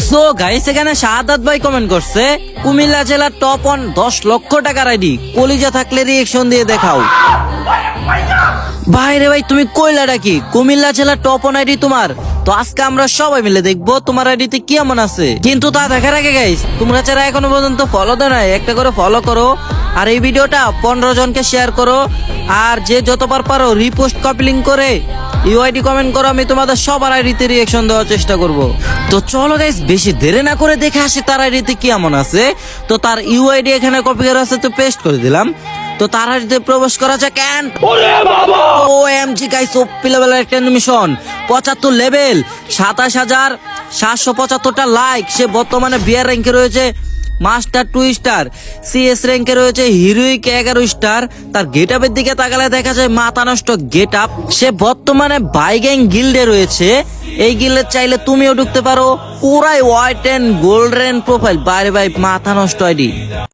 So guys এখানে শাহাদাত ভাই comment করছে কুমিল্লা জেলার টপ 10 লক্ষ টাকার আইডি, কলিজা থাকলে রিয়েকশন দিয়ে দেখাও। ভাই রে ভাই তুমি কইলাটা কি, কুমিল্লা জেলার টপ আইডি তোমার? তো আজকে আমরা সবাই মিলে দেখবো তোমার আইডিতে কি এমন আছে। কিন্তু তা দেখার আগে গাইস তোমরা যারা এখনো পর্যন্ত ফলো দেয় না, একটা করে ফলো করো, আর এই ভিডিওটা 15 জনকে শেয়ার করো, আর যে যতবার পারো রিপোস্ট কপি লিংক করে ইউআইডি কমেন্ট করো, আমি তোমাদের সবার আইডিতে রিঅ্যাকশন দেওয়ার চেষ্টা করব। তো চলো গাইস বেশি দেরি না করে দেখে আসি তার আইডিতে কি এমন আছে। তো তার ইউআইডি এখানে কপি করা আছে, তো পেস্ট করে দিলাম। তো তার আইডিতে প্রবেশ করা যাক। OMG গাইস ওপি লেভেলের একটা অ্যানিমেশন, 75 লেভেল, 27,775টা লাইক। সে বর্তমানে বিয়ার র্যাঙ্কে রয়েছে মাস্টার 2 স্টার, সিএস র্যাঙ্কে রয়েছে হিরোইক 11 স্টার। তার গেট আপের দিকে তাকালে দেখা যায় মাথা নষ্ট গেট আপ। সে বর্তমানে বাই গ্যাং গিল্ডে রয়েছে, এই গিল্ডে চাইলে তুমিও ঢুকতে পারো। পুরাই হোয়াইট এন্ড গোল্ডেন প্রোফাইল, বাইরে ভাই মাথা নষ্ট আইডি।